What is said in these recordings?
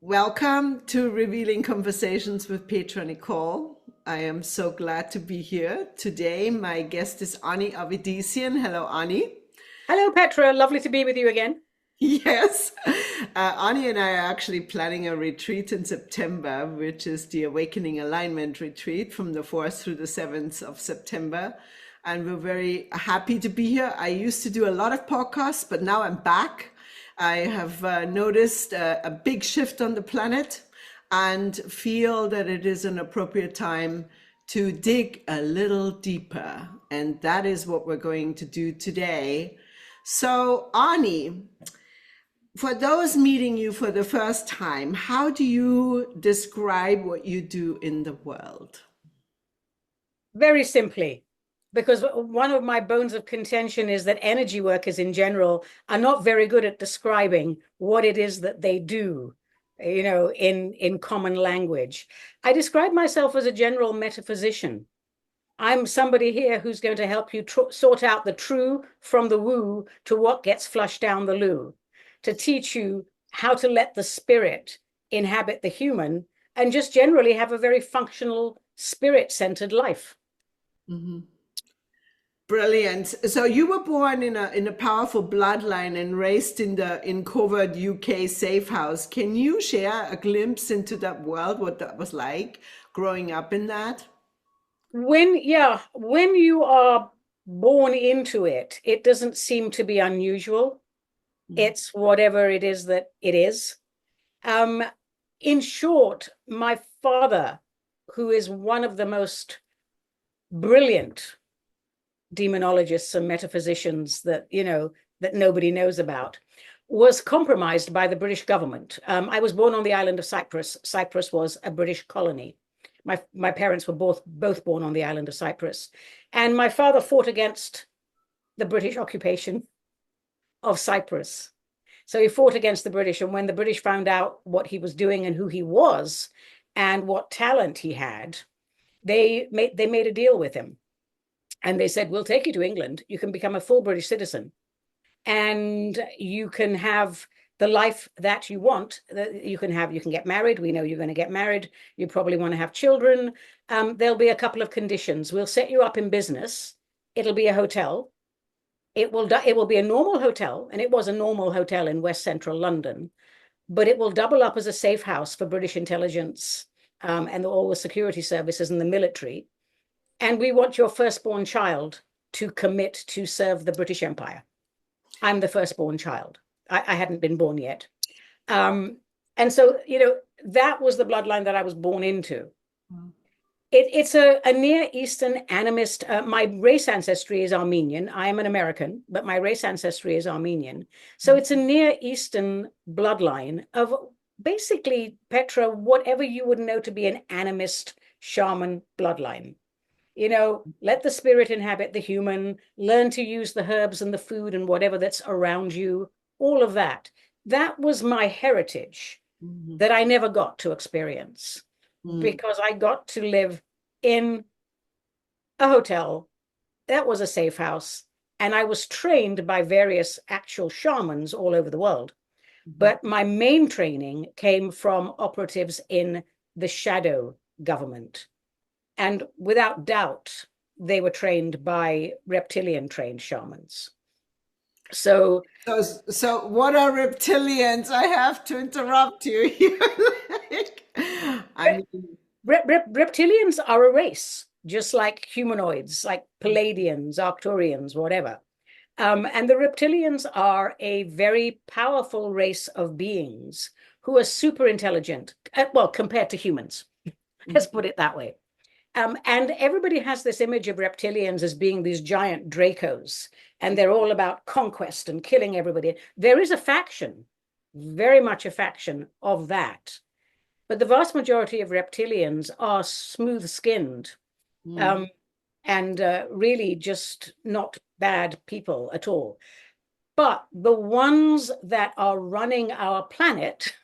Welcome to Revealing Conversations with Petra Nicoll. I am so glad to be here. Today, my guest is Ani Avedissian. Hello, Ani. Hello, Petra. Lovely to be with you again. Yes. Ani and I are actually planning a retreat in September, which is the Awakening Alignment Retreat from the 4th through the 7th of September. And we're very happy to be here. I used to do a lot of podcasts, but now I'm back. I have noticed a big shift on the planet and feel that it is an appropriate time to dig a little deeper. And that is what we're going to do today. So, Ani, for those meeting you for the first time, how do you describe what you do in the world? Very simply, because one of my bones of contention is that energy workers in general are not very good at describing what it is that they do, in common language. I describe myself as a general metaphysician. I'm somebody here who's going to help you sort out the true from the woo to what gets flushed down the loo, to teach you how to let the spirit inhabit the human and just generally have a very functional, spirit-centered life. Mhm. Brilliant. So you were born in a powerful bloodline and raised in covert UK safe house. Can you share a glimpse into that world, what that was like growing up in that? When you are born into it, it doesn't seem to be unusual. Mm. It's whatever it is that it is. Um, in short, my father, who is one of the most brilliant demonologists and metaphysicians that nobody knows about, was compromised by the British government. I was born on the island of Cyprus. Cyprus was a British colony. My parents were both born on the island of Cyprus. And my father fought against the British occupation of Cyprus. So he fought against the British. And when the British found out what he was doing and who he was and what talent he had, they made a deal with him. And they said, we'll take you to England. You can become a full British citizen and you can have the life that you want. You can get married. We know you're going to get married. You probably want to have children. There'll be a couple of conditions. We'll set you up in business. It'll be a hotel. It will be a normal hotel, and it was a normal hotel in West Central London, but it will double up as a safe house for British intelligence, and all the security services and the military. And we want your firstborn child to commit to serve the British Empire. I'm the firstborn child. I hadn't been born yet. And so, that was the bloodline that I was born into. Wow. It's a Near Eastern animist. My race ancestry is Armenian. I am an American, but my race ancestry is Armenian. So it's a Near Eastern bloodline of basically, Petra, whatever you would know to be an animist shaman bloodline. Let the spirit inhabit the human, learn to use the herbs and the food and whatever that's around you, all of that. That was my heritage Mhm. that I never got to experience Mm. because I got to live in a hotel that was a safe house. And I was trained by various actual shamans all over the world. Mhm. But my main training came from operatives in the shadow government. And without doubt, they were trained by reptilian trained shamans. So So what are reptilians? I have to interrupt you here. Like, I mean, reptilians are a race, just like humanoids, like Palladians, Arcturians, whatever. And the reptilians are a very powerful race of beings who are super intelligent, well, compared to humans. Let's put it that way. And everybody has this image of reptilians as being these giant Dracos, and they're all about conquest and killing everybody. There is a faction, very much a faction of that. But the vast majority of reptilians are smooth skinned, mm, um, and really just not bad people at all. But the ones that are running our planet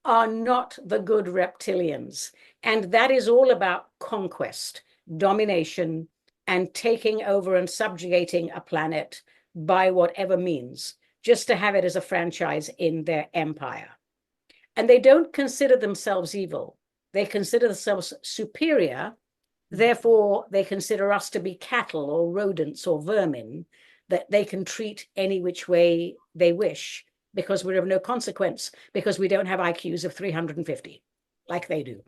are not the good reptilians. And that is all about conquest, domination, and taking over and subjugating a planet by whatever means, just to have it as a franchise in their empire. And they don't consider themselves evil. They consider themselves superior. Therefore, they consider us to be cattle or rodents or vermin that they can treat any which way they wish because we're of no consequence, because we don't have IQs of 350 like they do.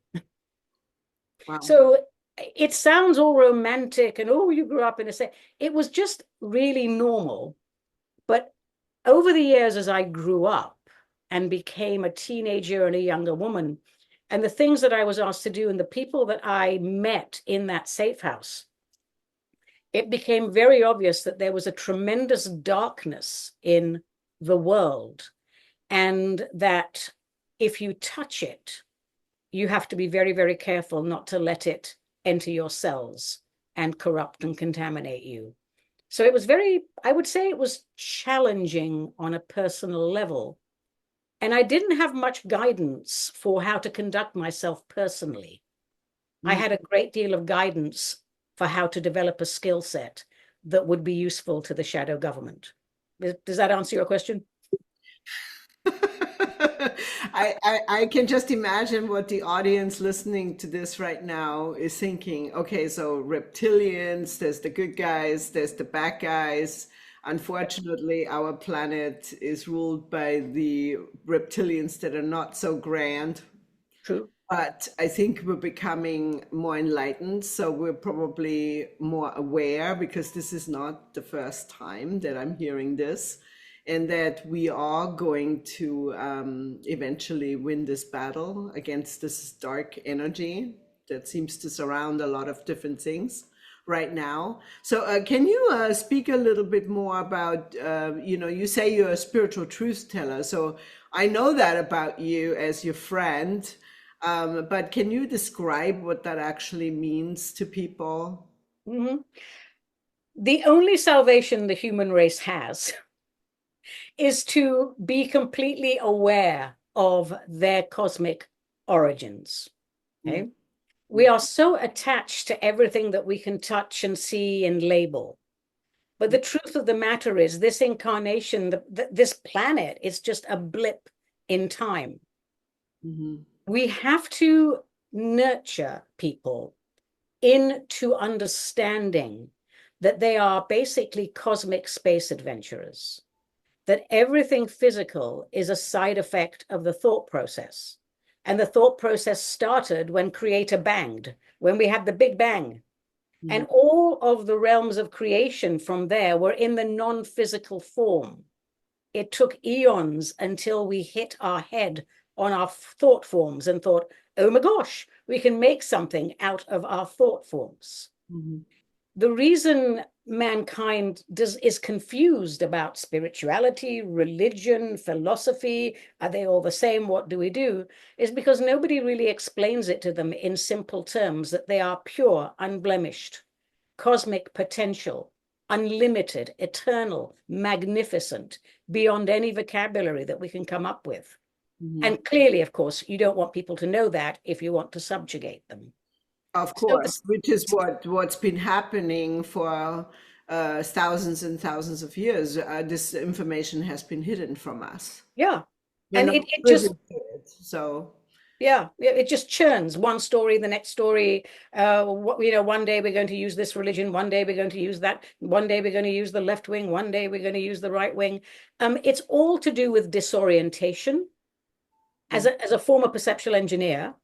Wow. So it sounds all romantic and, oh, you grew up in a set. It was just really normal. But over the years, as I grew up and became a teenager and a younger woman, and the things that I was asked to do and the people that I met in that safe house, it became very obvious that there was a tremendous darkness in the world, and that if you touch it, you have to be very, very careful not to let it enter your cells and corrupt and contaminate you. So it was very, I would say it was challenging on a personal level. And I didn't have much guidance for how to conduct myself personally. I had a great deal of guidance for how to develop a skill set that would be useful to the shadow government. Does that answer your question? I can just imagine what the audience listening to this right now is thinking. Okay, so reptilians, there's the good guys, there's the bad guys. Unfortunately, our planet is ruled by the reptilians that are not so grand. True. But I think we're becoming more enlightened, so we're probably more aware because this is not the first time that I'm hearing this, and that we are going to eventually win this battle against this dark energy that seems to surround a lot of different things right now. So can you speak a little bit more about, you say you're a spiritual truth teller, so I know that about you as your friend. But can you describe what that actually means to people? Mm-hmm. The only salvation the human race has is to be completely aware of their cosmic origins. Okay? Mm. We are so attached to everything that we can touch and see and label. But the truth of the matter is, this incarnation, this planet, is just a blip in time. Mm-hmm. We have to nurture people into understanding that they are basically cosmic space adventurers, that everything physical is a side effect of the thought process. And the thought process started when Creator banged, when we had the Big Bang. Mm-hmm. And all of the realms of creation from there were in the non-physical form. It took eons until we hit our head on our thought forms and thought, oh my gosh, we can make something out of our thought forms. Mm-hmm. The reason mankind is confused about spirituality, religion, philosophy, are they all the same? What do we do? Is because nobody really explains it to them in simple terms that they are pure, unblemished, cosmic potential, unlimited, eternal, magnificent, beyond any vocabulary that we can come up with. Mm-hmm. And clearly, of course, you don't want people to know that if you want to subjugate them. Of So course, which is what's been happening for thousands and thousands of years. This information has been hidden from us. yeah. We're And not it privy just, to it. So, yeah, it just churns one story, the next story. One day we're going to use this religion, one day we're going to use that, one day we're going to use the left wing, one day we're going to use the right wing. It's all to do with disorientation. As a former perceptual engineer,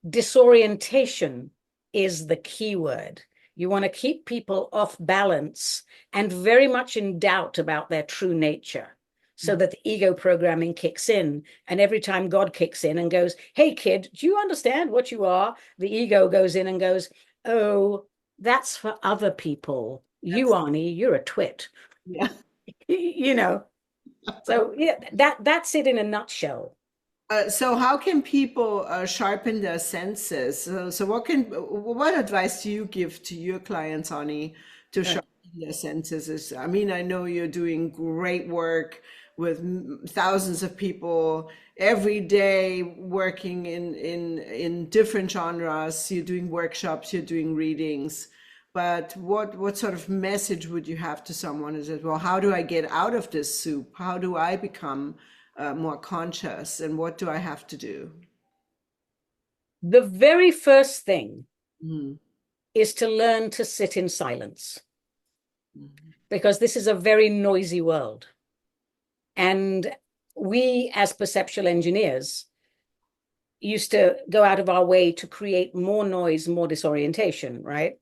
disorientation is the key word. You want to keep people off balance and very much in doubt about their true nature, so that the ego programming kicks in. And every time God kicks in and goes, hey, kid, do you understand what you are? The ego goes in and goes, oh, that's for other people. You, Arnie, you're a twit. yeah. You know, so yeah, that's it in a nutshell. So how can people sharpen their senses? So what advice do you give to your clients, Ani, to sharpen their senses? I mean, I know you're doing great work with thousands of people every day, working in different genres. You're doing workshops, you're doing readings. But what sort of message would you have to someone who says, well, how do I get out of this soup? How do I become more conscious, and what do I have to do? The very first thing Mm. is to learn to sit in silence, Mhm. because this is a very noisy world. And we, as perceptual engineers, used to go out of our way to create more noise, more disorientation, right?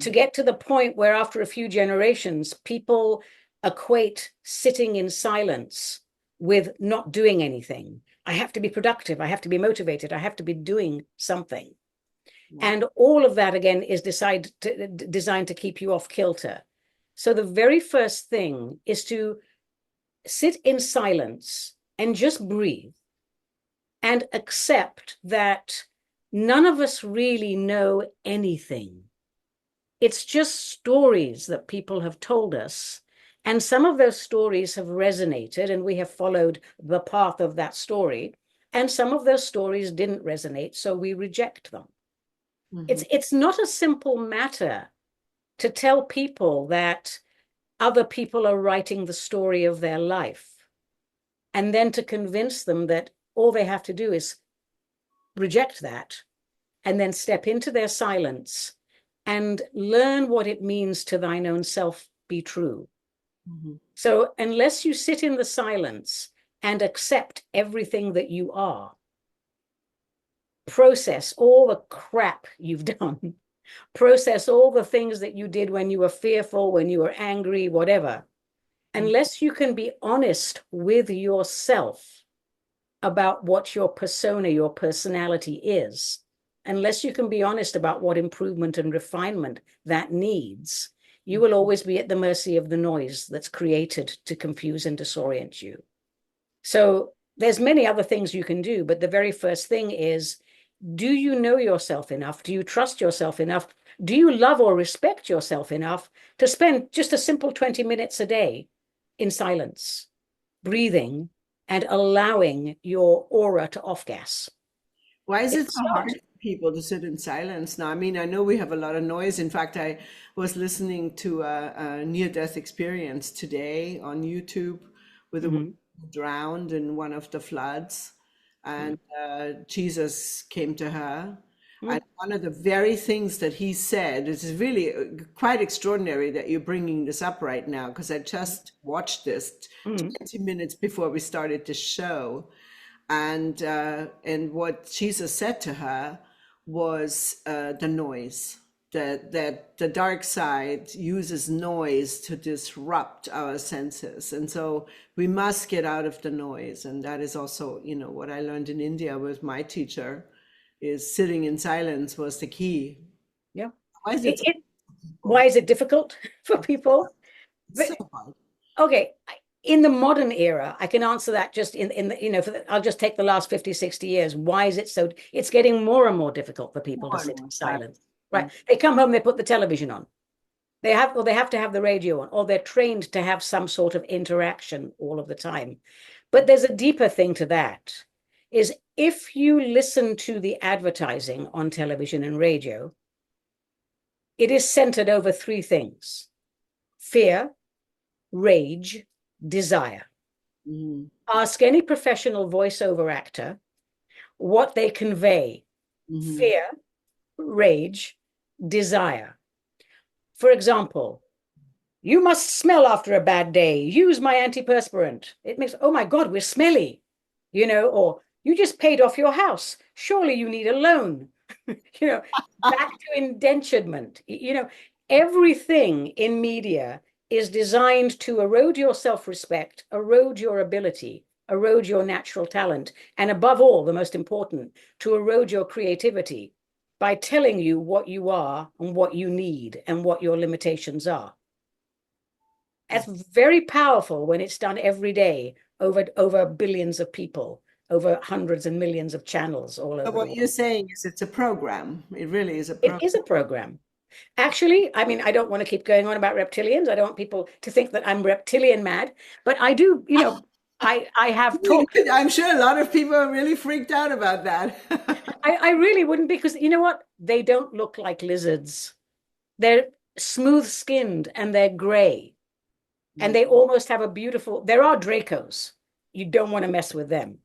To Mhm. get to the point where after a few generations, people equate sitting in silence with not doing anything. I have to be productive. I have to be motivated. I have to be doing something. Wow. And all of that, again, is designed to keep you off kilter. So the very first thing is to sit in silence and just breathe and accept that none of us really know anything. It's just stories that people have told us. And some of those stories have resonated and we have followed the path of that story. And some of those stories didn't resonate, so we reject them. Mhm. It's not a simple matter to tell people that other people are writing the story of their life, and then to convince them that all they have to do is reject that and then step into their silence and learn what it means to thine own self be true. Mhm. So unless you sit in the silence and accept everything that you are, process all the crap you've done, process all the things that you did when you were fearful, when you were angry, whatever, unless you can be honest with yourself about what your persona, your personality is, unless you can be honest about what improvement and refinement that needs, you will always be at the mercy of the noise that's created to confuse and disorient you. So there's many other things you can do, but the very first thing is, do you know yourself enough? Do you trust yourself enough? Do you love or respect yourself enough to spend just a simple 20 minutes a day in silence, breathing, and allowing your aura to off gas? Why is it It's so hard start. for people to sit in silence now? I mean, I know we have a lot of noise. In fact, I was listening to a near-death experience today on YouTube with a woman Mhm. who drowned in one of the floods, and Jesus came to her. And Mhm. one of the very things that he said, this is really quite extraordinary that you're bringing this up right now, because I just watched this Mhm. 20 minutes before we started the show. And what Jesus said to her was the noise, that the dark side uses noise to disrupt our senses, and so we must get out of the noise. And that is also, you know, what I learned in India with my teacher, is sitting in silence was the key. Yeah. Why is it It, so it, why difficult? is it difficult for people? It's But so hard. okay, in the modern era, I can answer that just in the, I'll just take the last 50, 60 years. Why is it so? It's getting more and more difficult for people to More and sit in more sad. silence, right? They come home, they put the television on. They have to have the radio on, or they're trained to have some sort of interaction all of the time. But there's a deeper thing to that, is if you listen to the advertising on television and radio, it is centered over three things: fear, rage, desire. Mhm. Ask any professional voiceover actor what they convey: Mhm. fear, rage, desire. For example, you must smell after a bad day. Use my antiperspirant. It makes, oh my God, we're smelly, or you just paid off your house. Surely you need a loan. you know, Back to indenturement. Everything in media is designed to erode your self-respect, erode your ability, erode your natural talent, and above all, the most important, to erode your creativity by telling you what you are and what you need and what your limitations are. That's very powerful when it's done every day over billions of people, over hundreds and millions of channels all So over the what you're world. saying is it's a program. It really is a It program. is a program. Actually, I mean, I don't want to keep going on about reptilians. I don't want people to think that I'm reptilian mad, but I do, I have talked. I'm sure a lot of people are really freaked out about that. I really wouldn't, because you know what? They don't look like lizards. They're smooth skinned and they're gray. And they almost have a beautiful, there are Dracos, you don't want to mess with them.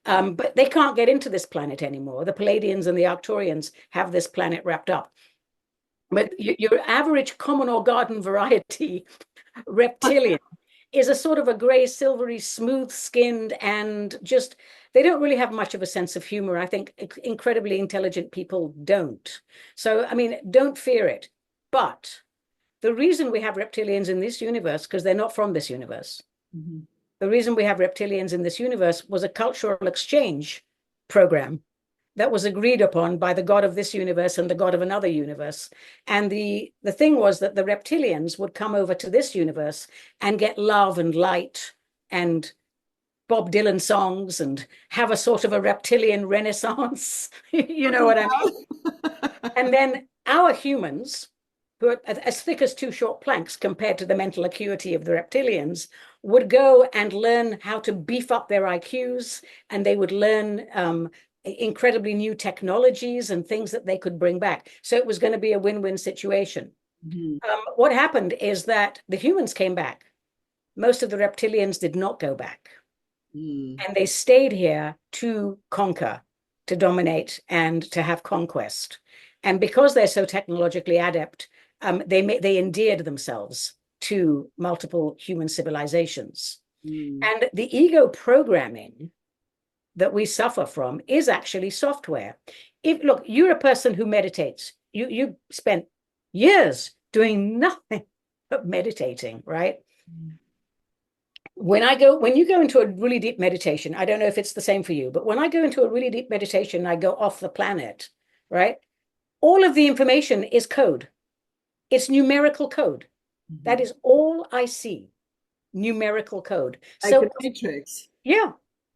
But they can't get into this planet anymore. The Palladians and the Arcturians have this planet wrapped up. But your average common or garden variety reptilian is a sort of a gray, silvery, smooth-skinned, and just, they don't really have much of a sense of humor. I think incredibly intelligent people don't. So, I mean, don't fear it. But the reason we have reptilians in this universe, because they're not from this universe. Mm-hmm. The reason we have reptilians in this universe was a cultural exchange program that was agreed upon by the god of this universe and the god of another universe. And the thing was that the reptilians would come over to this universe and get love and light and Bob Dylan songs and have a sort of a reptilian renaissance. You know what I mean? And then our humans, who are as thick as two short planks compared to the mental acuity of the reptilians, would go and learn how to beef up their IQs, and they would learn incredibly new technologies and things that they could bring back. So it was going to be a win-win situation. Mm-hmm. What happened is that the humans came back. Most of the reptilians did not go back. And they stayed here to conquer, to dominate, and to have conquest. And because they're so technologically adept, they endeared themselves to multiple human civilizations. And the ego programming that we suffer from is actually software. Look, you're a person who meditates. You spent years doing nothing but meditating, right? When you go into a really deep meditation, I don't know if it's the same for you, but when I go into a really deep meditation, I go off the planet, right? All of the information is code. It's numerical code. Mm-hmm. That is all I see, numerical code. Like the Matrix. Yeah.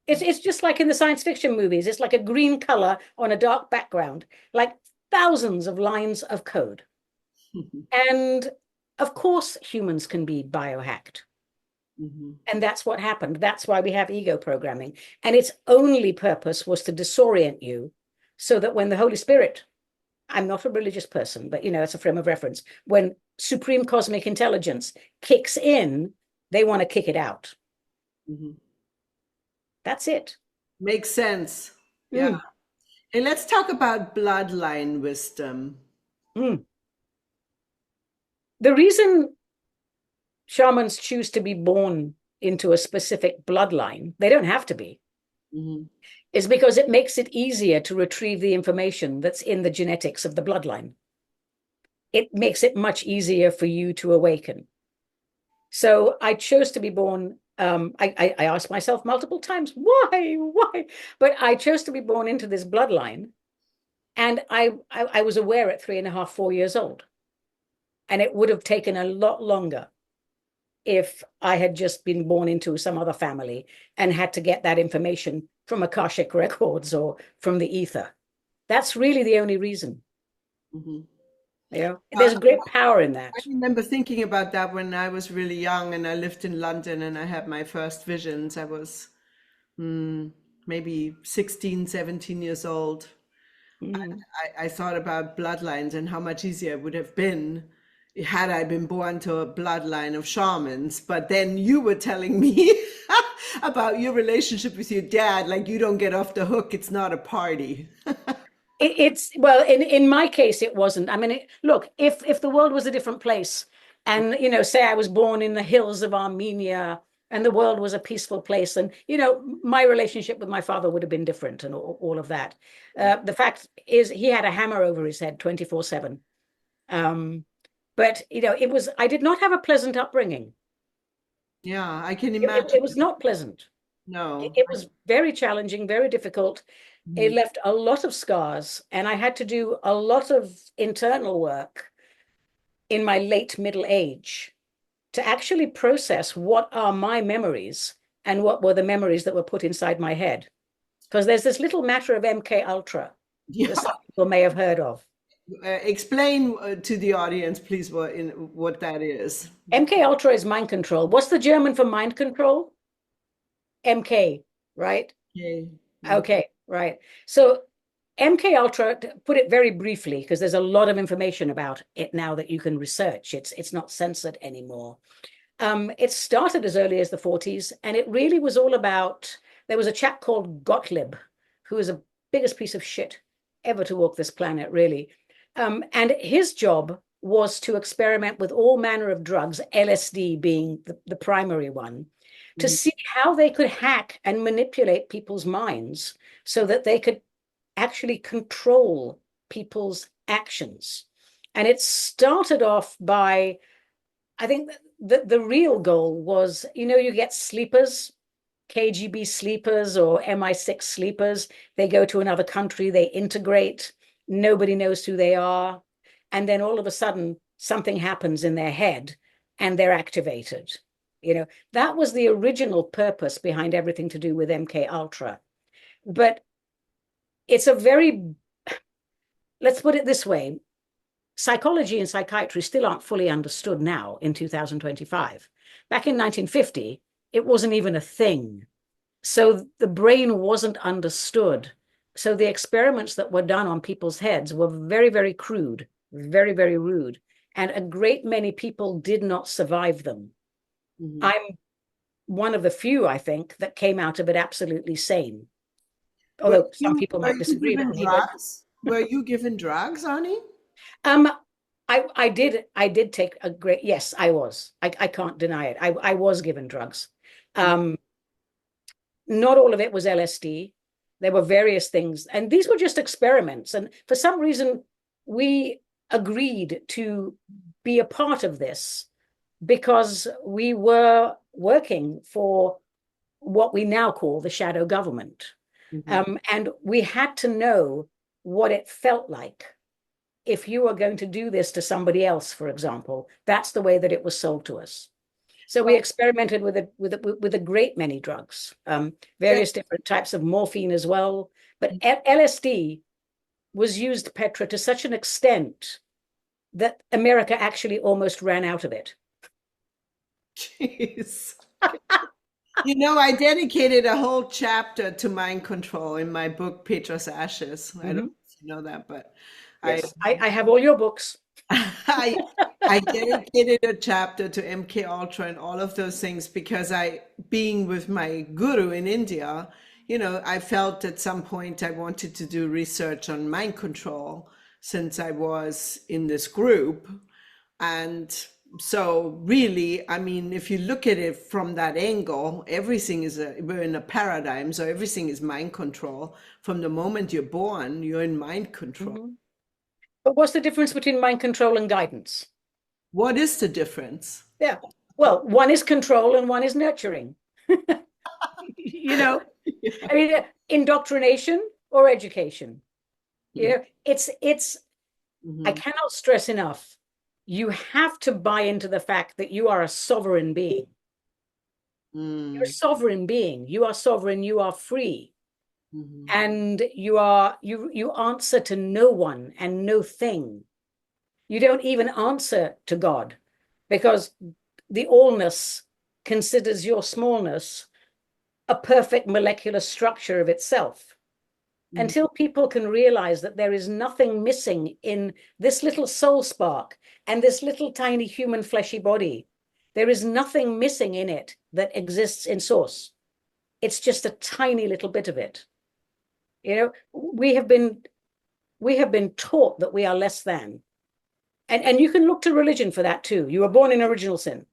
It's just like in the science fiction movies. It's like a green color on a dark background, like thousands of lines of code. And of course, humans can be biohacked. Mm-hmm. And that's what happened. That's why we have ego programming. And its only purpose was to disorient you so that when the Holy Spirit, I'm not a religious person, but, it's a frame of reference. When supreme cosmic intelligence kicks in, they want to kick it out. Mm-hmm. That's it. Makes sense. Yeah. And let's talk about bloodline wisdom. The reason shamans choose to be born into a specific bloodline, they don't have to be, is because it makes it easier to retrieve the information that's in the genetics of the bloodline. It makes it much easier for you to awaken. So I chose to be born. I asked myself multiple times, why? But I chose to be born into this bloodline. And I was aware at 3.5, 4 years old. And it would have taken a lot longer if I had just been born into some other family and had to get that information from Akashic records or from the ether. That's really the only reason. Mm-hmm. There's a great power in that. I remember thinking about that when I was really young and I lived in London and I had my first visions. I was maybe 16, 17 years old. I thought about bloodlines and how much easier it would have been had I been born to a bloodline of shamans. But then you were telling me about your relationship with your dad, like you don't get off the hook. It's not a party. Well, in my case, it wasn't. I mean, look, if the world was a different place and, say I was born in the hills of Armenia and the world was a peaceful place and, my relationship with my father would have been different and all of that. The fact is he had a hammer over his head 24/7. But, I did not have a pleasant upbringing. Yeah, I can imagine. It was not pleasant. No. It was very challenging, very difficult. It left a lot of scars, and I had to do a lot of internal work in my late middle age to actually process what are my memories and what were the memories that were put inside my head. Because there's this little matter of MK Ultra that some people may have heard of. Explain to the audience, please, what that is. MK Ultra is mind control. What's the German for mind control? MK, right? Okay, right. So MK Ultra, to put it very briefly, because there's a lot of information about it now that you can research. It's not censored anymore. It started as early as the 40s, and it really was all about, there was a chap called Gottlieb, who is the biggest piece of shit ever to walk this planet, really. And his job was to experiment with all manner of drugs, LSD being the primary one, to see how they could hack and manipulate people's minds so that they could actually control people's actions. And it started off by, I think the real goal was, you get sleepers, KGB sleepers or MI6 sleepers. They go to another country, they integrate, nobody knows who they are. And then all of a sudden, something happens in their head and they're activated. That was the original purpose behind everything to do with MK Ultra. But it's let's put it this way, psychology and psychiatry still aren't fully understood now in 2025. Back in 1950, it wasn't even a thing. So the brain wasn't understood. So the experiments that were done on people's heads were very, very crude, very, very rude. And a great many people did not survive them. I'm one of the few, I think, that came out of it absolutely sane. Although some people might disagree with me. Were you given drugs, Ani? I did take a great, yes, I was. I can't deny it. I was given drugs. Not all of it was LSD. There were various things, and these were just experiments. And for some reason, we agreed to be a part of this because we were working for what we now call the shadow government. And we had to know what it felt like. If you were going to do this to somebody else, for example, that's the way that it was sold to us. So we experimented with a great many drugs, various different types of morphine as well. But LSD was used, Petra, to such an extent that America actually almost ran out of it. Jeez. I dedicated a whole chapter to mind control in my book, Petra's Ashes. I don't know if you know that, but yes, I have all your books. I dedicated a chapter to MK Ultra and all of those things because being with my guru in India, I felt at some point I wanted to do research on mind control since I was in this group. And so really, I mean, if you look at it from that angle, we're in a paradigm, so everything is mind control. From the moment you're born, you're in mind control. But what's the difference between mind control and guidance? What is the difference? Yeah. Well, one is control and one is nurturing. I mean, indoctrination or education. It's I cannot stress enough. You have to buy into the fact that you are a sovereign being. You're a sovereign being. You are sovereign. You are free. And you answer to no one and no thing. You don't even answer to God because the allness considers your smallness a perfect molecular structure of itself. Until people can realize that there is nothing missing in this little soul spark and this little tiny human fleshy body, there is nothing missing in it that exists in source. It's just a tiny little bit of it. We have been taught that we are less than. And you can look to religion for that too. You were born in original sin.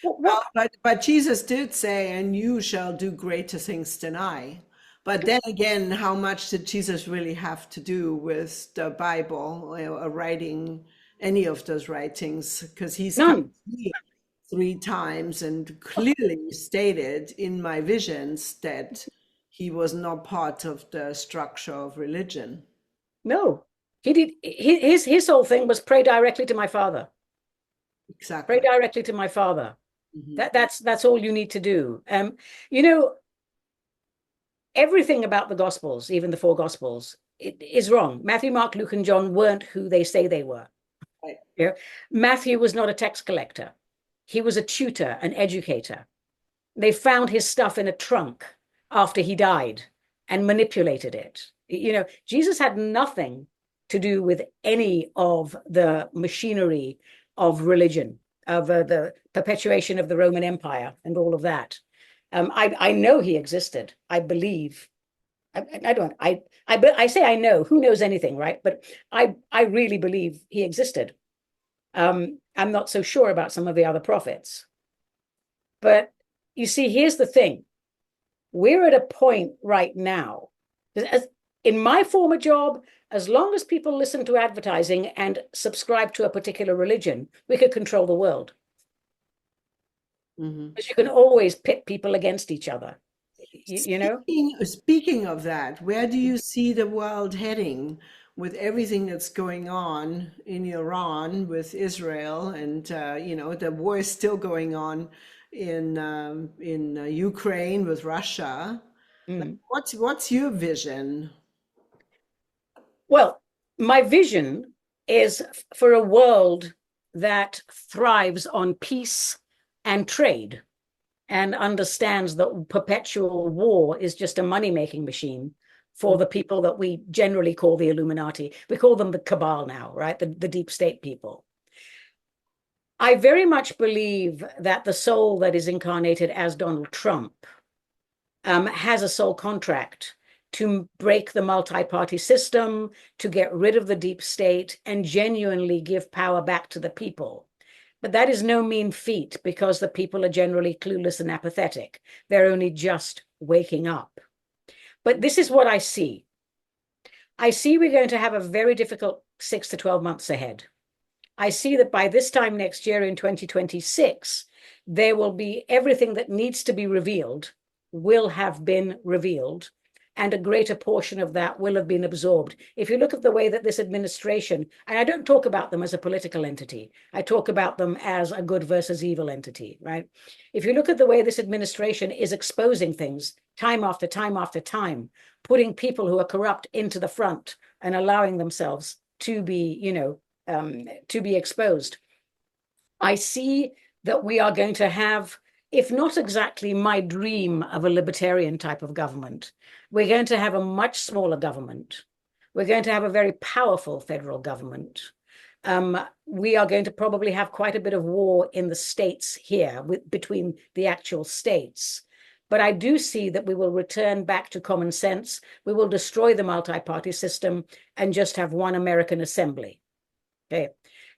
Well, but Jesus did say, and you shall do greater things than I. But then again, how much did Jesus really have to do with the Bible or writing any of those writings? Because he's come to me 3 times and clearly stated in my visions that he was not part of the structure of religion. No, he did. His whole thing was pray directly to my Father. Exactly. Pray directly to my Father. That's all you need to do. Everything about the Gospels, even the 4 Gospels, is wrong. Matthew, Mark, Luke, and John weren't who they say they were. Right. Matthew was not a tax collector. He was a tutor, an educator. They found his stuff in a trunk after he died and manipulated it. Jesus had nothing to do with any of the machinery of religion. the perpetuation of the Roman Empire and all of that. I know he existed. I believe. I say I know. Who knows anything, right? But I really believe he existed. I'm not so sure about some of the other prophets. But you see, here's the thing. We're at a point right now, in my former job, as long as people listen to advertising and subscribe to a particular religion, we could control the world. Because you can always pit people against each other. You know? Speaking of that, where do you see the world heading with everything that's going on in Iran with Israel, and the war is still going on in Ukraine with Russia? Mm. What's your vision? Well, my vision is for a world that thrives on peace and trade and understands that perpetual war is just a money-making machine for the people that we generally call the Illuminati. We call them the Cabal now, right? The deep state people. I very much believe that the soul that is incarnated as Donald Trump has a soul contract to break the multi-party system, to get rid of the deep state, and genuinely give power back to the people. But that is no mean feat, because the people are generally clueless and apathetic. They're only just waking up. But this is what I see. I see we're going to have a very difficult 6 to 12 months ahead. I see that by this time next year in 2026, there will be everything that needs to be revealed will have been revealed, and a greater portion of that will have been absorbed. If you look at the way that this administration, and I don't talk about them as a political entity, I talk about them as a good versus evil entity, right? If you look at the way this administration is exposing things time after time after time, putting people who are corrupt into the front and allowing themselves to be, to be exposed, I see that we are going to have, if not exactly my dream of a libertarian type of government, we're going to have a much smaller government. We're going to have a very powerful federal government. We are going to probably have quite a bit of war in the states here between the actual states. But I do see that we will return back to common sense. We will destroy the multi-party system and just have one American assembly. Okay.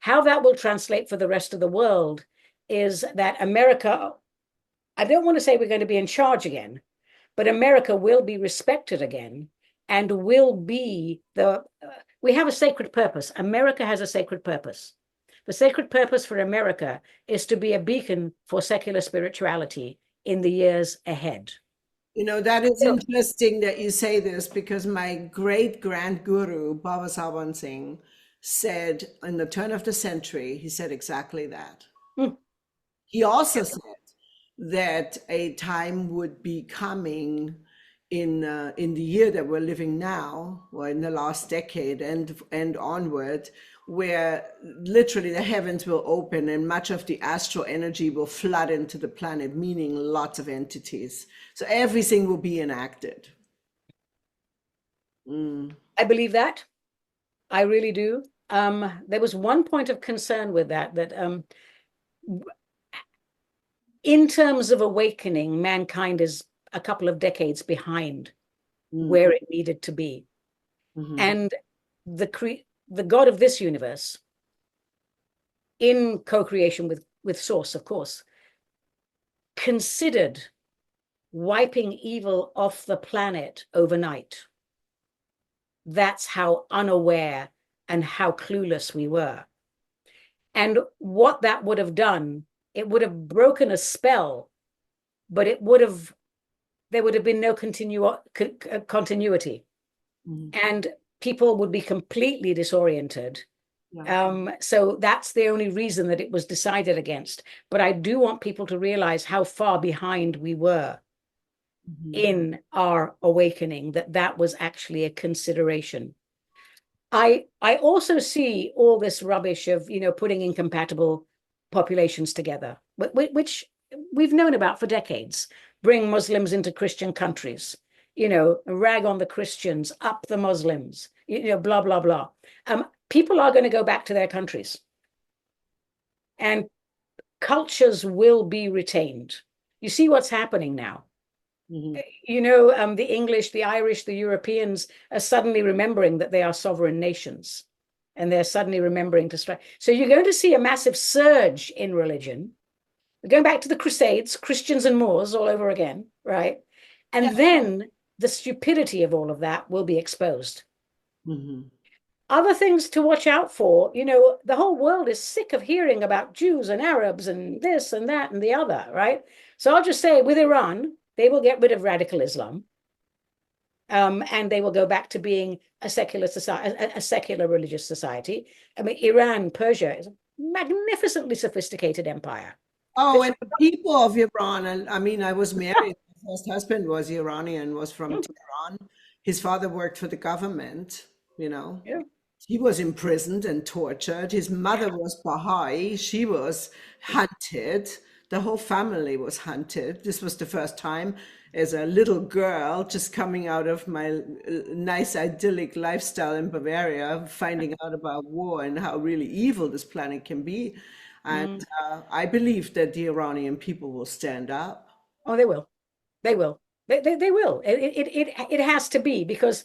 How that will translate for the rest of the world is that America, I don't want to say we're going to be in charge again, but America will be respected again and will be we have a sacred purpose. America has a sacred purpose. The sacred purpose for America is to be a beacon for secular spirituality in the years ahead. That is interesting that you say this, because my great grand guru, Baba Sawan Singh, said in the turn of the century, he said exactly that. He also said that a time would be coming in the year that we're living now, or in the last decade and onward, where literally the heavens will open and much of the astral energy will flood into the planet, meaning lots of entities. So everything will be enacted. I believe that. I really do. There was one point of concern with that in terms of awakening, mankind is a couple of decades behind where it needed to be. And the God of this universe, in co-creation with Source, of course, considered wiping evil off the planet overnight. That's how unaware and how clueless we were. And what that would have done, it would have broken a spell, but there would have been no continuity. And people would be completely disoriented. So that's the only reason that it was decided against. But I do want people to realize how far behind we were in our awakening, that was actually a consideration. I also see all this rubbish of, putting incompatible populations together, which we've known about for decades. Bring Muslims into Christian countries, rag on the Christians, up the Muslims, blah, blah, blah. People are going to go back to their countries. And cultures will be retained. You see what's happening now. The English, the Irish, the Europeans are suddenly remembering that they are sovereign nations, and they're suddenly remembering to strike. So you're going to see a massive surge in religion. We're going back to the Crusades, Christians and Moors all over again, right? And then the stupidity of all of that will be exposed. Other things to watch out for, the whole world is sick of hearing about Jews and Arabs and this and that and the other, right? So I'll just say with Iran, they will get rid of radical Islam, and they will go back to being a secular society, a secular religious society. I mean, Iran, Persia is a magnificently sophisticated empire. Oh, and the people of Iran, and I mean, I was married. My first husband was Iranian, was from Tehran. His father worked for the government, Yeah. He was imprisoned and tortured. His mother was Baha'i. She was hunted. The whole family was hunted. This was the first time as a little girl just coming out of my nice idyllic lifestyle in Bavaria, finding out about war and how really evil this planet can be. And I believe that the Iranian people will stand up. Oh, they will. They will. They will. It has to be, because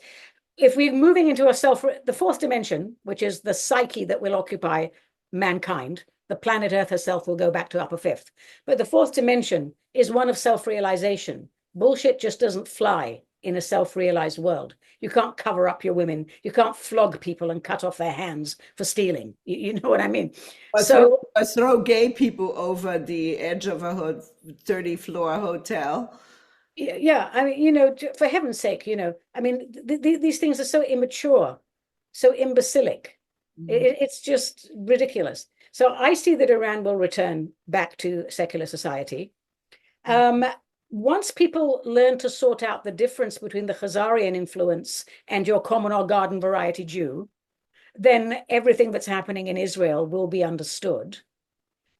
if we're moving into the fourth dimension, which is the psyche that will occupy mankind, the planet Earth herself will go back to upper fifth. But the fourth dimension is one of self-realization. Bullshit just doesn't fly in a self-realized world. You can't cover up your women. You can't flog people and cut off their hands for stealing. You know what I mean? So throw gay people over the edge of a 30-floor hotel. Yeah, I mean, for heaven's sake, I mean, these things are so immature, so imbecilic. It's just ridiculous. So I see that Iran will return back to secular society. Once people learn to sort out the difference between the Khazarian influence and your common or garden variety Jew, then everything that's happening in Israel will be understood.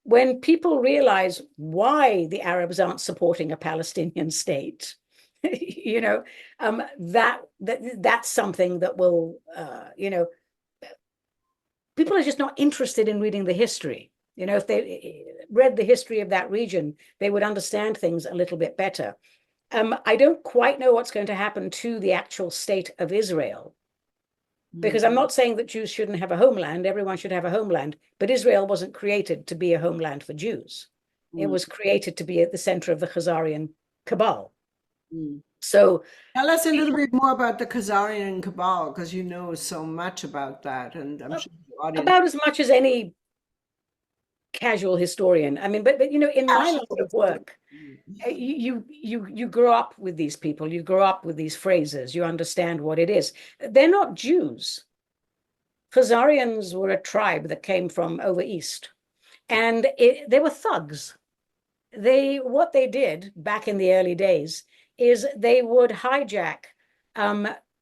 When people realize why the Arabs aren't supporting a Palestinian state, that's something that will, people are just not interested in reading the history. If they read the history of that region, they would understand things a little bit better. I don't quite know what's going to happen to the actual state of Israel, because I'm not saying that Jews shouldn't have a homeland. Everyone should have a homeland. But Israel wasn't created to be a homeland for Jews. It was created to be at the center of the Khazarian Cabal. So tell us a little bit more about the Khazarian Cabal, because you know so much about that. And I'm sure the audience... About as much as any casual historian. I mean, but in my line of work, you grow up with these people, you grow up with these phrases, you understand what it is. They're not Jews. Khazarians were a tribe that came from over east, and they were thugs. What they did back in the early days is they would hijack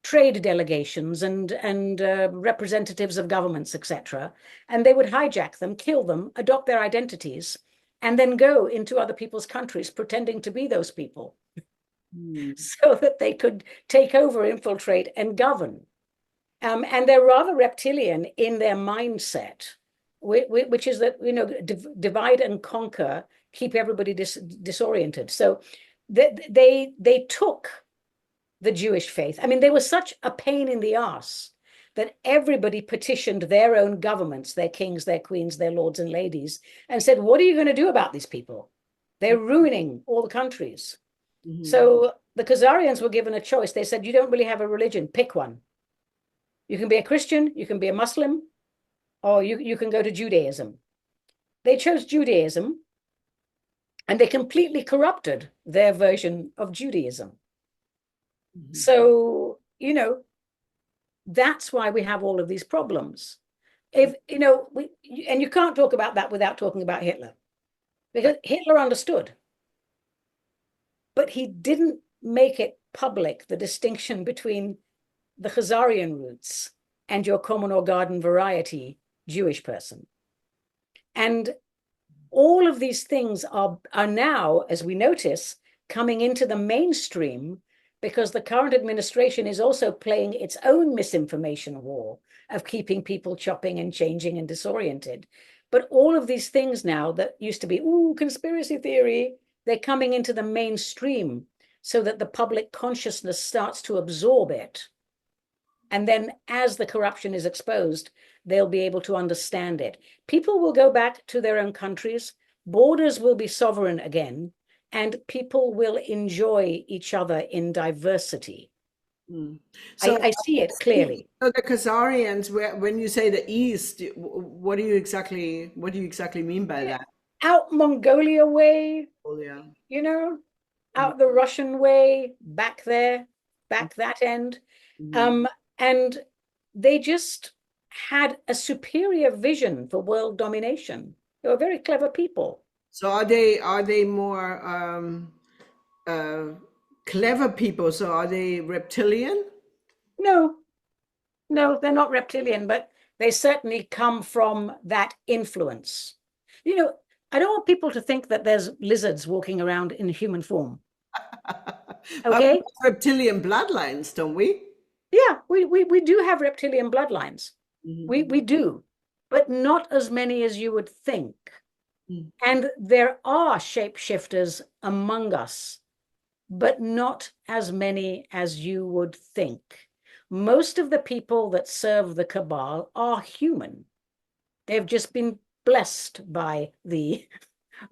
trade delegations and representatives of governments, etc. And they would hijack them, kill them, adopt their identities, and then go into other people's countries pretending to be those people so that they could take over, infiltrate, and govern. And they're rather reptilian in their mindset, which is that, divide and conquer, keep everybody disoriented. So they took the Jewish faith. I mean, they were such a pain in the ass that everybody petitioned their own governments, their kings, their queens, their lords and ladies, and said, what are you going to do about these people? They're ruining all the countries. So the Khazarians were given a choice. They said, you don't really have a religion, pick one. You can be a Christian, you can be a Muslim, or you can go to Judaism. They chose Judaism, and they completely corrupted their version of Judaism. So, that's why we have all of these problems. And you can't talk about that without talking about Hitler, because Hitler understood, but he didn't make it public, the distinction between the Khazarian roots and your common or garden variety Jewish person. And all of these things are now, as we notice, coming into the mainstream, because the current administration is also playing its own misinformation war of keeping people chopping and changing and disoriented. But all of these things now that used to be, ooh, conspiracy theory, they're coming into the mainstream so that the public consciousness starts to absorb it. And then as the corruption is exposed, they'll be able to understand it. People will go back to their own countries, borders will be sovereign again, and people will enjoy each other in diversity. So, I see it clearly. so the Khazarians, when you say the East, what do you exactly mean by that? Out Mongolia way, Oh, yeah. you know, out the Russian way, back there, back that end. Mhm. And they just had a superior vision for world domination. They were very clever people. So are they more uh, clever people? So are they reptilian? No, no, they're not reptilian, but they certainly come from that influence. You know, I don't want people to think that there's lizards walking around in human form. But we Okay? have reptilian bloodlines, don't we? Yeah, we do have reptilian bloodlines. Mhm. We do, but not as many as you would think. Mm. And there are shapeshifters among us, but not as many as you would think. Most of the people that serve the Cabal are human. They've just been blessed by the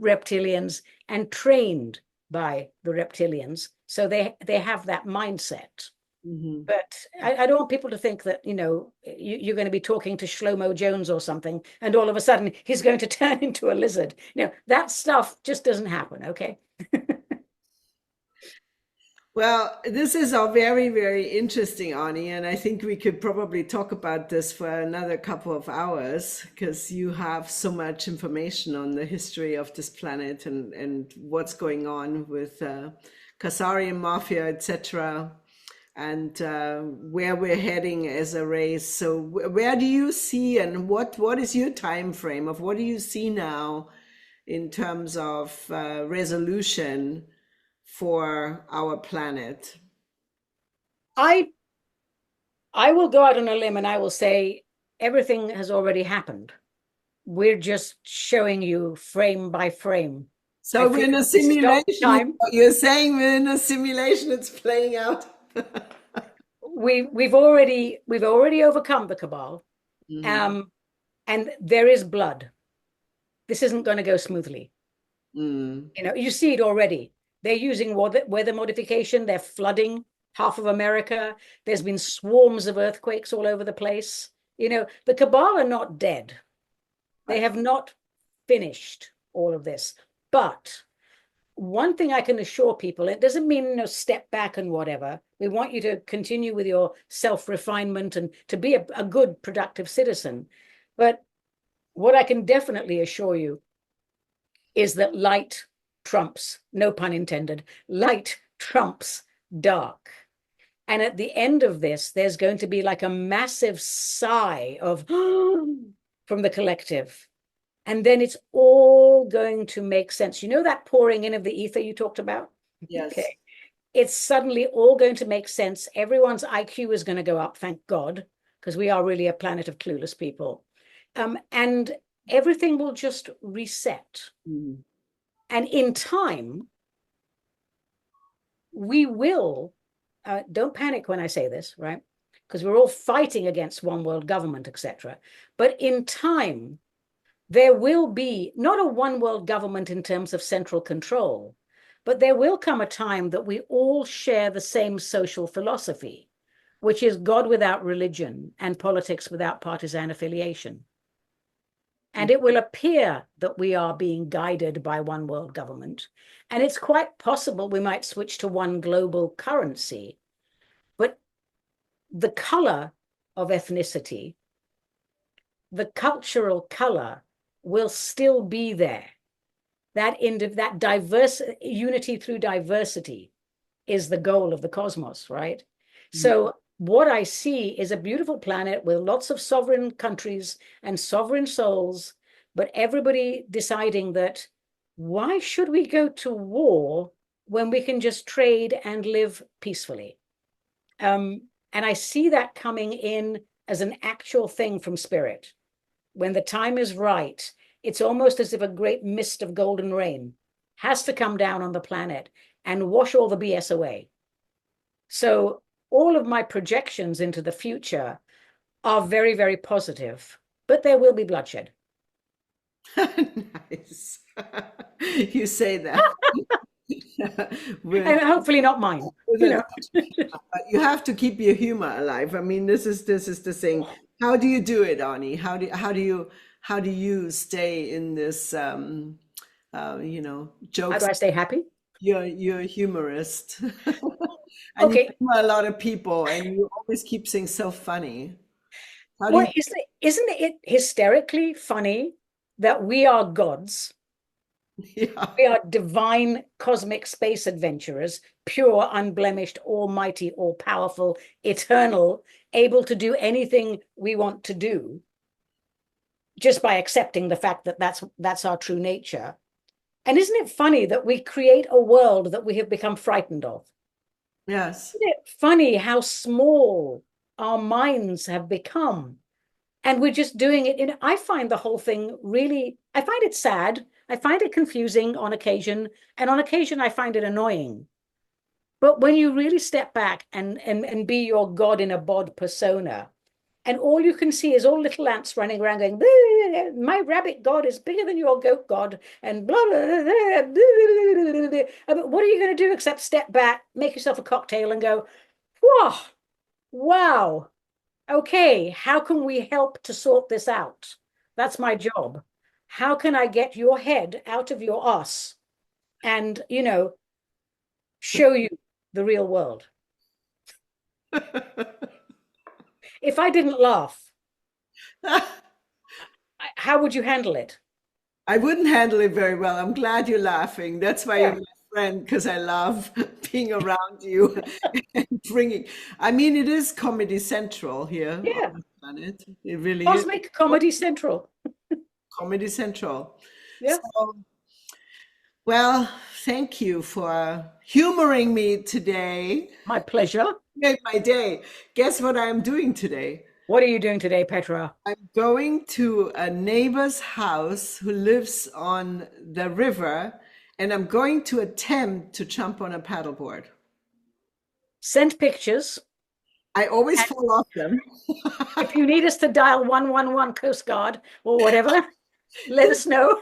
reptilians and trained by the reptilians. So they have that mindset. Mhm. But I don't want people to think that, you're going to be talking to Shlomo Jones or something, and all of a sudden he's going to turn into a lizard. That stuff just doesn't happen, okay? Well, this is all very, very interesting, Ani, and I think we could probably talk about this for another couple of hours because you have so much information on the history of this planet and what's going on with Khazarian mafia, etc., and where we're heading as a race. So, where do you see, and what is your time frame of what do you see now in terms of resolution for our planet? I I will go out on a limb and I will say everything has already happened. We're just showing you frame by frame. I So we're feel in a if we stop simulation. time, You're saying we're in a simulation. It's playing out. we've already overcome the Cabal. Mhm. Um, and there is blood. This isn't going to go smoothly. Mm. You see it already. They're using weather modification. They're flooding half of America. There's been swarms of earthquakes all over the place. The Cabal are not dead. They have not finished all of this. But one thing I can assure people, it doesn't mean step back and whatever. We want you to continue with your self-refinement and to be a good, productive citizen. But what I can definitely assure you is that light trumps, no pun intended, light trumps dark. And at the end of this, there's going to be like a massive sigh of from the collective. And then it's all going to make sense. You know that pouring in of the ether you talked about? Yes. Okay. It's suddenly all going to make sense. Everyone's IQ is going to go up, thank God, because we are really a planet of clueless people. And everything will just reset. Mm. And in time, we will, don't panic when I say this, right? Because we're all fighting against one world government, etc. But in time, there will be not a one world government in terms of central control, but there will come a time that we all share the same social philosophy, which is God without religion and politics without partisan affiliation. And it will appear that we are being guided by one world government. And it's quite possible we might switch to one global currency. But the color of ethnicity, the cultural color will still be there. That diverse unity through diversity is the goal of the cosmos, right? Mm. So what I see is a beautiful planet with lots of sovereign countries and sovereign souls, but everybody deciding that why should we go to war when we can just trade and live peacefully? And I see that coming in as an actual thing from spirit. When the time is right, It's almost as if a great mist of golden rain has to come down on the planet and wash all the BS away. So all of my projections into the future are very, very positive, but there will be bloodshed. Nice. You say that. And hopefully not mine, you know. You have to keep your humor alive. I mean, this is the thing. How do you do it, Ani? How do you stay in this How do jokes? I stay happy? You're a humorist. And you Okay. humor a lot of people and you always keep things so funny. How do Well, you isn't it hysterically funny that we are gods? yeah. We are divine cosmic space adventurers, pure, unblemished, almighty, all powerful, eternal, able to do anything we want to do just by accepting the fact that that's our true nature. And isn't it funny that we create a world that we have become frightened of? Yes. Isn't it funny how small our minds have become? And we're just doing it I find the whole thing really, I find it sad. I find it confusing on occasion. And on occasion, I find it annoying. But when you really step back and be your God in a bod persona, and all you can see is all little ants running around going, my rabbit God is bigger than your goat God, and blah, blah, blah, blah, blah. But what are you going to do except step back, make yourself a cocktail and go, whoa, wow, okay, how can we help to sort this out? That's my job. How can I get your head out of your ass and, show you the real world? If I didn't laugh, how would you handle it? I wouldn't handle it very well. I'm glad you're laughing. That's why you're Yeah, my friend, because I love being around you and bringing. I mean, it is Comedy Central here on yeah. the planet. It really is Cosmic Comedy Central. Comedy Central. Yeah, So, well, thank you for humoring me today. my pleasure. Made my day. Guess what I'm doing today? What are you doing today, Petra? I'm going to a neighbor's house who lives on the river, and I'm going to attempt to jump on a paddleboard. Send pictures. I always fall off them. If you need us to dial 111 Coast Guard or whatever, let us know.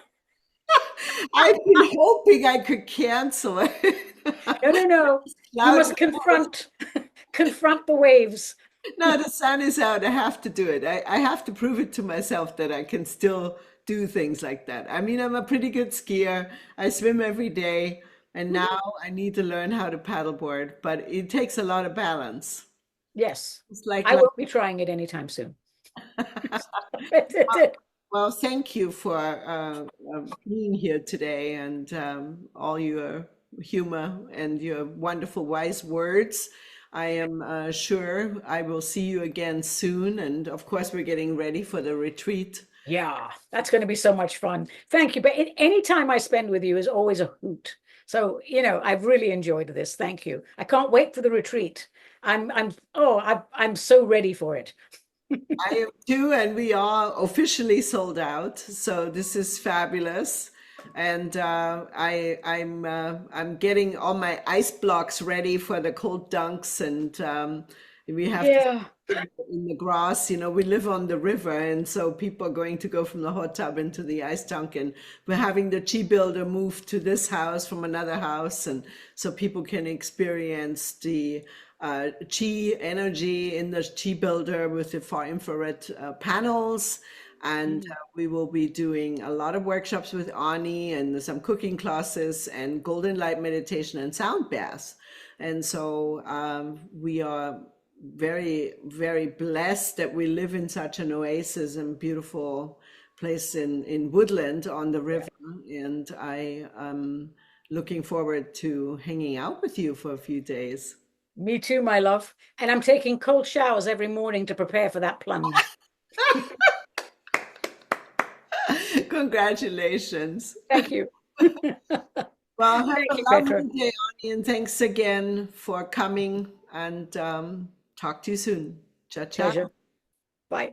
I've been hoping I could cancel it. No. You Cloud- must confront the waves. No, the sun is out. I have to do it. I have to prove it to myself that I can still do things like that. I mean, I'm a pretty good skier. I swim every day, and now I need to learn how to paddleboard, but it takes a lot of balance. Yes, It's like, I won't be trying it anytime soon. well, thank you for being here today and all your humor and your wonderful wise words. I am sure I will see you again soon. And of course, we're getting ready for the retreat. Yeah, that's going to be so much fun. Thank you. But any time I spend with you is always a hoot. So, I've really enjoyed this. Thank you. I can't wait for the retreat. I'm so ready for it. I am too, and we are officially sold out. So this is fabulous. And I'm getting all my ice blocks ready for the cold dunks, and we have to Yeah. in the grass. We live on the river, and so people are going to go from the hot tub into the ice dunk, and we're having the chi builder move to this house from another house, and so people can experience the chi energy in the chi builder with the far infrared panels. And we will be doing a lot of workshops with Ani and some cooking classes and golden light meditation and sound baths. And so we are very, very blessed that we live in such an oasis and beautiful place in Woodland on the river. And I am looking forward to hanging out with you for a few days. Me too, my love. And I'm taking cold showers every morning to prepare for that plunge. Congratulations. Thank you. Well, have Thank a you, Petra. lovely day, Ani, and thanks again for coming and talk to you soon. Ciao, ciao. Pleasure. Bye.